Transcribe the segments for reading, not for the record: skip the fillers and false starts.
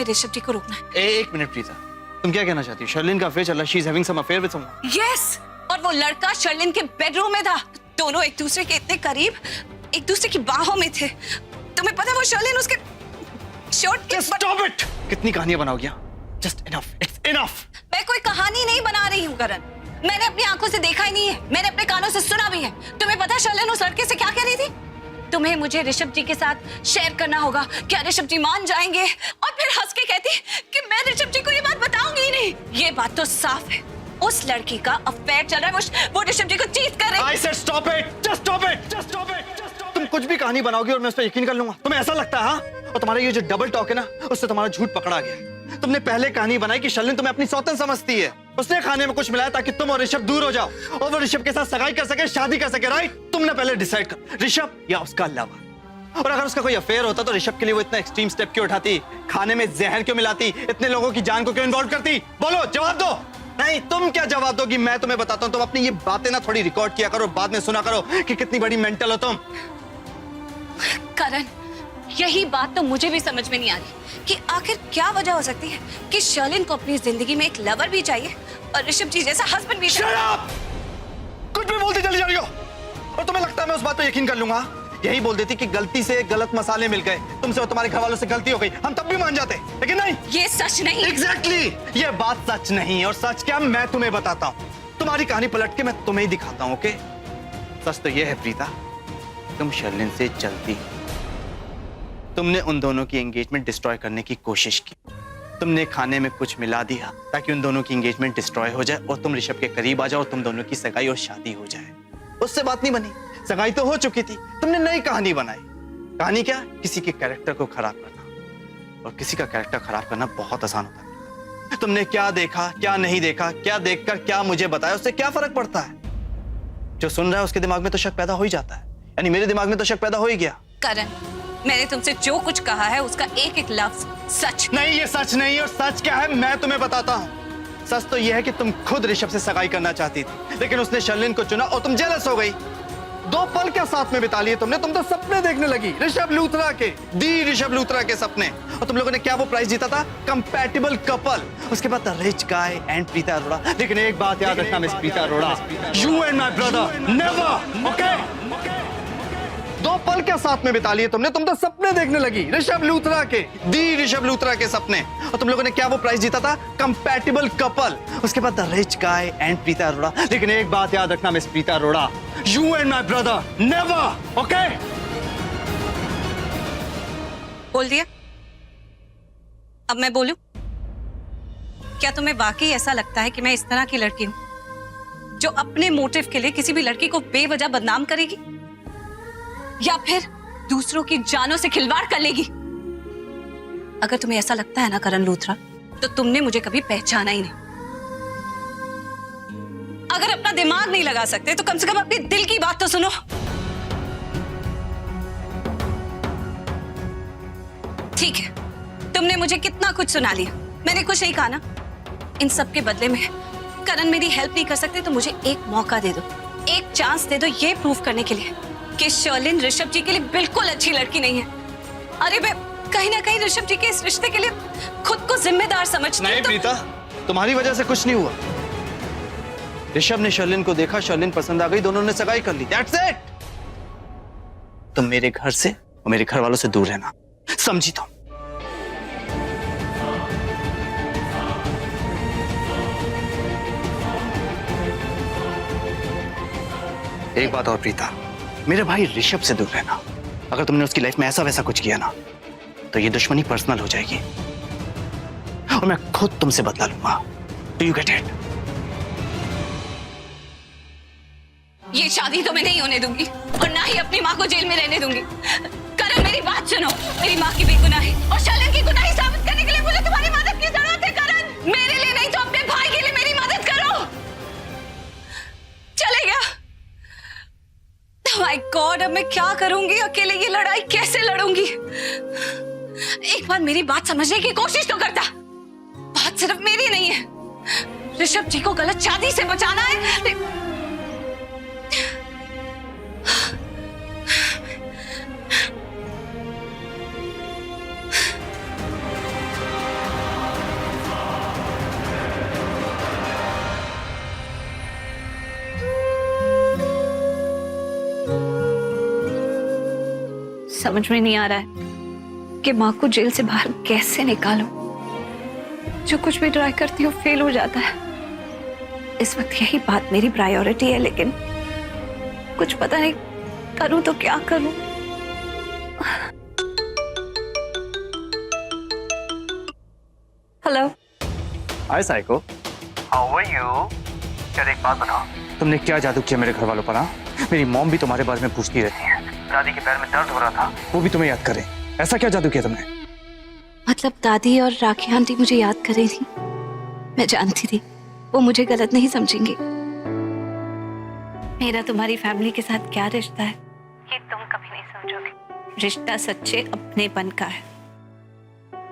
तुम्हें ऋषभ जी को रोकना है। एक मिनट प्रीता, तुम क्या कहना चाहती हो? शर्लिन का अफेयर चल रहा है, she is having some affair with someone. Yes, और वो लड़का शर्लिन के बेडरूम में था। दोनों एक दूसरे के इतने करीब, एक दूसरे की बाहों में थे। तुम्हें पता है वो शर्लिन उसके शॉर्ट के स्टॉप इट! कितनी कहानियां बनाओगी? Just enough, it's enough. मैं कोई कहानी नहीं बना रही हूँ करण, मैंने अपनी आंखों से देखा ही नहीं है, मैंने अपने कानों से सुना भी है। तुम्हें पता है शर्लिन उस लड़के से क्या कह रही थी? तुम्हें मुझे ऋषभ जी के साथ शेयर करना होगा, क्या ऋषभ जी मान जाएंगे? और फिर हंस के कहती कि मैं ऋषभ जी को ये बात बताऊंगी ही नहीं। ये बात तो साफ है, उस लड़की का अफेयर चल रहा है, वो ऋषभ जी को चीट कर रही है। I said stop it! Just stop it! Just stop it! Just stop it! तुम कुछ भी कहानी बनाओगी और मैं उस पर यकीन कर लूंगा? तुम्हें ऐसा लगता है? हाँ? और तुम्हारा ये जो डबल टॉक है ना, उससे तुम्हारा झूठ पकड़ा गया। तुमने पहले कहानी बनाई कि शर्लिन तुम्हें अपनी सौतन समझती है, उसने खाने में कुछ मिलाया ताकि तुम और ऋषभ दूर हो जाओ और वो ऋषभ के साथ सगाई कर सके, शादी कर सके। राइट? तुमने पहले डिसाइड कर, ऋषभ या उसका लवर। और अगर उसका कोई अफेयर होता तो ऋषभ के लिए वो इतना एक्सट्रीम स्टेप क्यों उठाती? खाने में जहर क्यों मिलाती? इतने लोगों की जान को क्यों इन्वॉल्व करती? बोलो, जवाब दो। नहीं, तुम क्या जवाब दोगी? मैं तुम्हें बताता हूं। तुम अपनी ये बातें ना थोड़ी रिकॉर्ड किया करो, बाद में सुना करो कि कितनी बड़ी मेंटल हो तुम। करण, यही बात तो मुझे भी समझ में नहीं आ रही कि आखिर क्या वजह हो सकती है कि शर्लिन को अपनी जिंदगी में एक लवर भी चाहिए और ऋषभ जी जैसा हस्बैंड भी चाहिए। Shut up! कुछ भी बोलती चली जा रही हो और तुम्हें लगता है मैं उस बात पे यकीन कर लूंगा? यही बोल देती कि गलती से गलत मसाले मिल गए, तुमसे और तुम्हारे घर वालों से गलती हो गई, हम तब भी मान जाते, लेकिन नहीं। ये सच नहीं। एग्जैक्टली, ये बात सच नहीं है। और सच क्या, मैं तुम्हें बताता हूँ। तुम्हारी कहानी पलट के मैं तुम्हें ही दिखाता हूँ। ओके? सच तो ये है प्रीता, तुम शर्लिन से जलती, तुमने उन दोनों की एंगेजमेंट डिस्ट्रॉय करने की कोशिश की। तुमने खाने में कुछ मिला दिया ताकि उन दोनों की एंगेजमेंट डिस्ट्रॉय हो जाए और तुम ऋषभ के करीब आ जाओ और तुम दोनों की सगाई और शादी हो जाए। उससे बात नहीं बनी, सगाई तो हो चुकी थी, तुमने नई कहानी बनाई। कहानी क्या? किसी के कैरेक्टर को खराब करना, और किसी का कैरेक्टर खराब करना बहुत आसान होता है। तुमने क्या देखा, क्या नहीं देखा, क्या देखकर क्या मुझे बताया, उससे क्या फर्क पड़ता है? जो सुन रहा है उसके दिमाग में तो शक पैदा हो ही जाता है, यानी मेरे दिमाग में तो शक पैदा हो ही गया। करण, मैंने तुमसे जो कुछ कहा है उसका एक एक लफ्ज सच नहीं। ये सच नहीं, और सच क्या है मैं तुम्हें बताता हूँ। सच तो यह है कि तुम खुद ऋषभ से सगाई करना चाहती थी, लेकिन उसने शर्लिन को चुना और तुम जेलस हो गई। 2 पल क्या साथ में बिता लिए तुमने? तुम तो सपने देखने लगी, ऋषभ लूथरा के, दी ऋषभ लूथरा के सपने। और तुम लोगों ने क्या वो प्राइज जीता था? Compatible couple. उसके बाद the rich guy and Preeta Arora. लेकिन एक बात याद रखना miss Preeta Arora, you and my brother never. Okay? 2 पल क्या साथ में बिता लिए तुमने? तुम तो सपने देखने लगी, ऋषभ लूथरा के, दी ऋषभ लूथरा के सपने। और तुम लोगों ने क्या वो प्राइज जीता था? Compatible couple. उसके बाद the rich guy and Preeta Arora. लेकिन एक बात याद रखना miss Preeta Arora, you and my brother never. Okay? बोल दिया, अब मैं बोलूं? क्या तुम्हें वाकई ऐसा लगता है कि मैं इस तरह की लड़की हूं जो अपने मोटिव के लिए किसी भी लड़की को बेवजह बदनाम करेगी या फिर दूसरों की जानों से खिलवाड़ कर लेगी? अगर तुम्हें ऐसा लगता है ना करण लूथरा, तो तुमने मुझे कभी पहचाना ही नहीं। अगर अपना दिमाग नहीं लगा सकते तो कम से कम अपने दिल की बात तो सुनो। ठीक है, तुमने मुझे कितना कुछ सुना लिया, मैंने कुछ नहीं कहा ना। इन सब के बदले में करण मेरी हेल्प नहीं कर सकते तो मुझे एक मौका दे दो, एक चांस दे दो ये प्रूव करने के लिए कि शर्लिन ऋषभ जी के लिए बिल्कुल अच्छी लड़की नहीं है। अरे मैं कहीं ना कहीं ऋषभ जी के इस रिश्ते के लिए खुद को जिम्मेदार समझती हूं। नहीं प्रीता, तुम्हारी वजह से कुछ नहीं हुआ। ऋषभ ने शर्लिन को देखा, शर्लिन पसंद आ गई, दोनों ने सगाई कर ली। That's it. तुम मेरे घर से और मेरे घर वालों से दूर रहना, समझी तुम? एक बात और प्रीता, मेरे भाई ऋषभ से दूर रहना। अगर तुमने उसकी लाइफ में ऐसा वैसा कुछ किया ना तो ये दुश्मनी पर्सनल हो जाएगी और मैं खुद तुमसे बदला लूंगा। Do you get it? ये शादी तो मैं नहीं होने दूंगी और ना ही अपनी माँ को जेल में रहने दूंगी। करण, मेरी बात सुनो, मेरी माँ की भी गुनाह है और शर्लिन की गुनाही साबित करने के लिए मुझे तुम्हारी मदद की जरूरत है। करण, मेरे लिए नहीं तो अपने भाई के लिए मेरी मदद करो। चलेगा? माय गॉड, अब मैं क्या करूंगी? अकेले ये लड़ाई कैसे लड़ूंगी? एक बार मेरी बात समझने की कोशिश तो करता। बात सिर्फ मेरी नहीं है, ऋषभ जी को गलत शादी से बचाना है। समझ में नहीं आ रहा है कि माँ को जेल से बाहर कैसे निकालूं। जो कुछ भी ट्राई करती हूँ फेल हो जाता है। इस वक्त यही बात मेरी प्रायोरिटी है, लेकिन कुछ पता नहीं करूं तो क्या करूं। Hello. Hi psycho, how are you? यार एक बात बताओ, तुमने क्या जादू किया मेरे घर वालों पर? हाँ, मेरी मॉम भी तुम्हारे बारे में पूछती रहती है। दादी के पैर में दर्द हो रहा था, वो भी तुम्हें याद करे। ऐसा क्या जादू किया तुमने? मतलब दादी और राखी आंटी मुझे याद कर रही थी। मैं जानती थी वो मुझे गलत नहीं समझेंगे। मेरा तुम्हारी फैमिली के साथ क्या रिश्ता है ये तुम कभी नहीं समझोगे। रिश्ता सच्चे अपनेपन का है।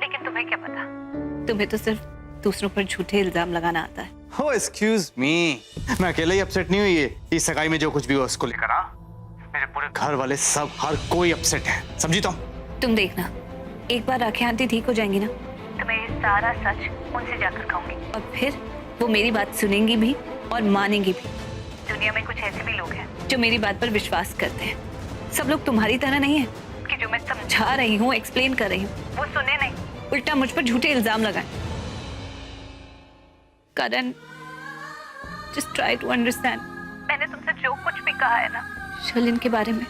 लेकिन तुम्हें क्या पता, तुम्हें तो सिर्फ दूसरों पर झूठे इल्जाम लगाना आता है। Oh, excuse me, मैं अकेले ही अपसेट नहीं हुई है इस सगाई में जो कुछ भी हुआ उसको लेकर। हाँ, मेरे पूरे घर वाले सब, हर कोई अपसेट है, समझी तुम देखना, एक बार राखी आंटी ठीक हो जाएंगी ना, तो मैं ये सारा सच उनसे जाकर कहूंगी और फिर वो मेरी बात सुनेंगी भी और मानेंगी भी। दुनिया में कुछ ऐसे भी लोग हैं जो मेरी बात पर विश्वास करते हैं। सब लोग तुम्हारी तरह नहीं है कि जो मैं समझा रही हूँ, एक्सप्लेन कर रही हूँ, वो सुने नहीं, उल्टा मुझ पर झूठे इल्जाम लगाए। करण, just try to understand। मैंने तुमसे जो कुछ भी कहा है ना शर्लिन के बारे में,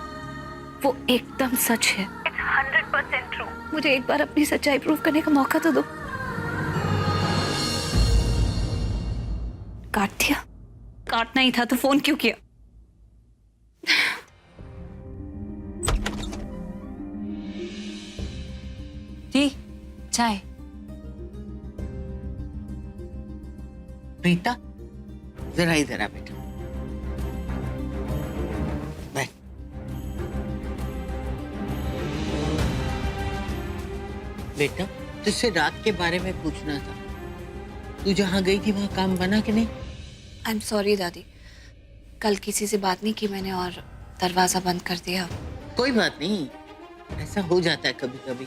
वो एकदम सच है। It's 100% true। मुझे एक बार अपनी सच्चाई प्रूव करने का मौका तो दो। काट दिया? काटना ही था तो फोन क्यों किया? दी चाय। प्रीता जरा इधर आ बेटा, बैठ। बेटा तुझसे रात के बारे में पूछना था, तू जहाँ गई थी वहाँ काम बना कि नहीं? आई एम सॉरी दादी, कल किसी से बात नहीं की मैंने और दरवाजा बंद कर दिया। कोई बात नहीं, ऐसा हो जाता है कभी कभी।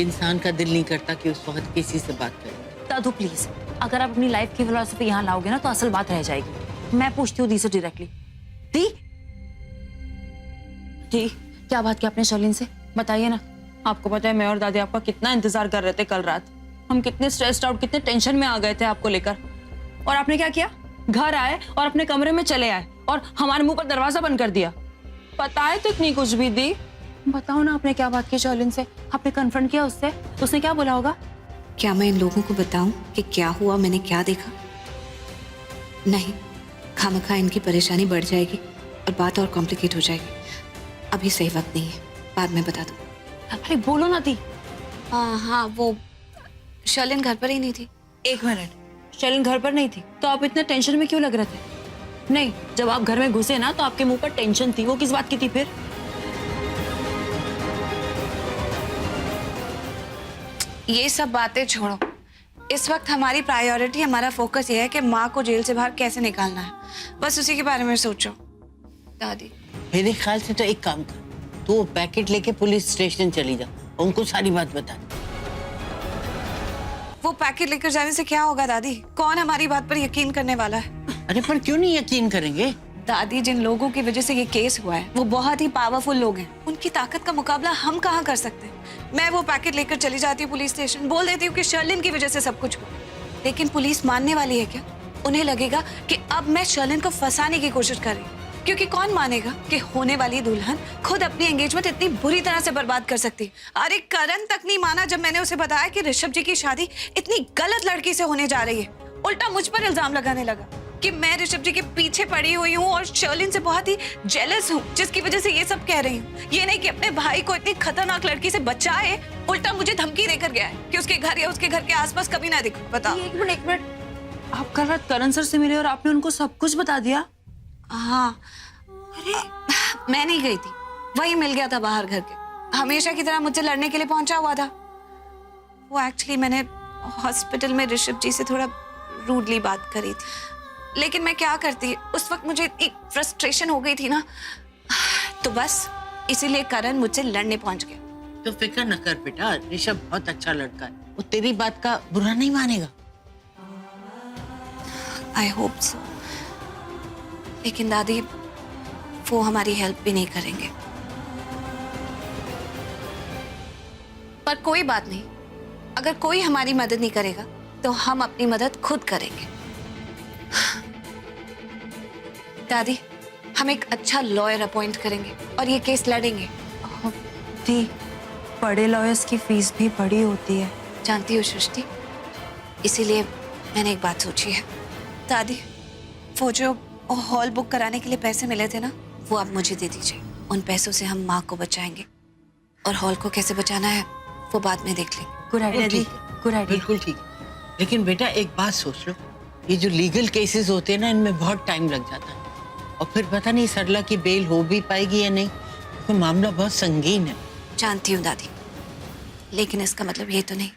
इंसान का दिल नहीं करता कि उस वक्त किसी से बात करे। दादू प्लीज, अगर आप अपनी लाइफ की फिलॉसफी यहाँ लाओगे ना तो असल बात रह जाएगी। मैं पूछती हूँ दी से डायरेक्टली। दी दी, क्या बात की आपने शर्लिन से? बताइए ना। आपको पता है मैं और दादी आपका कितना इंतजार कर रहे थे कल रात। हम कितने स्ट्रेस्ड आउट, कितने टेंशन में आ गए थे आपको लेकर, और आपने क्या किया? घर आए और अपने कमरे में चले आए और हमारे मुंह पर दरवाजा बंद कर दिया। पता है तो इतनी कुछ भी दी। बताओ ना आपने क्या बात की शर्लिन से? आपने कन्फ्रंट किया उससे? उसने क्या बोला होगा? क्या मैं इन लोगों को बताऊं कि क्या हुआ, मैंने क्या देखा? नहीं, खामखा इनकी परेशानी बढ़ जाएगी और बात और कॉम्प्लिकेट हो जाएगी। अभी सही वक्त नहीं है, बाद में बता दो। अरे बोलो ना दी। हाँ, वो शर्लिन घर पर ही नहीं थी। एक मिनट, शर्लिन घर पर नहीं थी तो आप इतने टेंशन में क्यों लग रहे थे? नहीं, जब आप घर में घुसे ना तो आपके मुंह पर टेंशन थी। वो किस बात की थी फिर? ये सब बातें छोड़ो, इस वक्त हमारी प्रायोरिटी, हमारा फोकस ये है कि माँ को जेल से बाहर कैसे निकालना है। बस उसी के बारे में सोचो। दादी, मेरे ख्याल से तो एक काम कर, तू वो पैकेट लेके पुलिस स्टेशन चली जा, उनको सारी बात बता। वो पैकेट लेकर जाने से क्या होगा दादी? कौन हमारी बात पर यकीन करने वाला है? अरे पर क्यों नहीं यकीन करेंगे? दादी, जिन लोगों की वजह से ये केस हुआ है वो बहुत ही पावरफुल लोग हैं। उनकी ताकत का मुकाबला हम कहाँ कर सकते हैं? मैं वो पैकेट लेकर चली जाती हूँ पुलिस स्टेशन, बोल देती हूँ कि शर्लिन की वजह से सब कुछ हुआ। लेकिन पुलिस मानने वाली है क्या? उन्हें लगेगा कि अब मैं शर्लिन को फंसाने की कोशिश कर रही हूँ, क्योंकि कौन मानेगा कि होने वाली दुल्हन खुद अपनी एंगेजमेंट इतनी बुरी तरह से बर्बाद कर सकती। अरे करण तक नहीं माना जब मैंने उसे बताया कि ऋषभ जी की शादी इतनी गलत लड़की से होने जा रही है। उल्टा मुझ पर इल्जाम लगाने लगा कि मैं ऋषभ जी के पीछे पड़ी हुई हूँ और शर्लिन से बहुत ही जेलस हूँ, जिसकी वजह से ये सब कह रही हूँ। ये नहीं कि अपने भाई को इतनी खतरनाक लड़की से बचाए, उल्टा मुझे धमकी देकर गया है कि उसके घर या उसके घर के आसपास कभी ना दिखो। बताओ। एक मिनट, आप कल रात करण सर से मिले और आपने उनको सब कुछ बता दिया? हाँ, अरे मैं नहीं गई थी, वही मिल गया था बाहर घर के, हमेशा की तरह मुझसे लड़ने के लिए पहुंचा हुआ था। वो एक्चुअली मैंने हॉस्पिटल में ऋषभ जी से थोड़ा रूडली बात करी थी, लेकिन मैं क्या करती, उस वक्त मुझे इतनी फ्रस्ट्रेशन हो गई थी ना, तो बस इसीलिए करण मुझसे लड़ने पहुंच गया। तो फिक्र न कर बेटा, ऋषभ बहुत अच्छा लड़का है, वो तेरी बात का बुरा नहीं मानेगा। I hope so. लेकिन दादी, वो हमारी हेल्प भी नहीं करेंगे। पर कोई बात नहीं, अगर कोई हमारी मदद नहीं करेगा तो हम अपनी मदद खुद करेंगे। दादी, हम एक अच्छा लॉयर अपॉइंट करेंगे और ये केस लड़ेंगे। दी, बड़े लॉयर्स की फीस भी बड़ी होती है। जानती हो सृष्टि, इसीलिए मैंने एक बात सोची है। दादी, वो जो हॉल बुक कराने के लिए पैसे मिले थे ना, वो आप मुझे दे दीजिए। उन पैसों से हम माँ को बचाएंगे और हॉल को कैसे बचाना है वो बाद में देख लेंगे। गुड आइडिया दी, गुड आइडिया। बिल्कुल ठीक है। लेकिन बेटा एक बात सोच लो, ये जो लीगल केसेस होते हैं ना, इनमें बहुत टाइम लग जाता है और फिर पता नहीं सरला की बेल हो भी पाएगी या नहीं, तो मामला बहुत संगीन है। जानती हूँ दादी, लेकिन इसका मतलब ये तो नहीं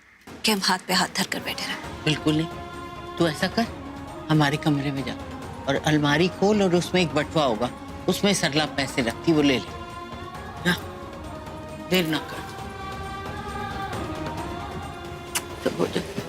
कि हम हाथ पे हाथ धर कर बैठे रहें। बिल्कुल नहीं। तो ऐसा कर, हमारे कमरे में जा और अलमारी खोल और उसमें एक बटवा होगा, उसमें सरला पैसे रखती, वो ले ले। जा, देर ना कर। सब हो जाए।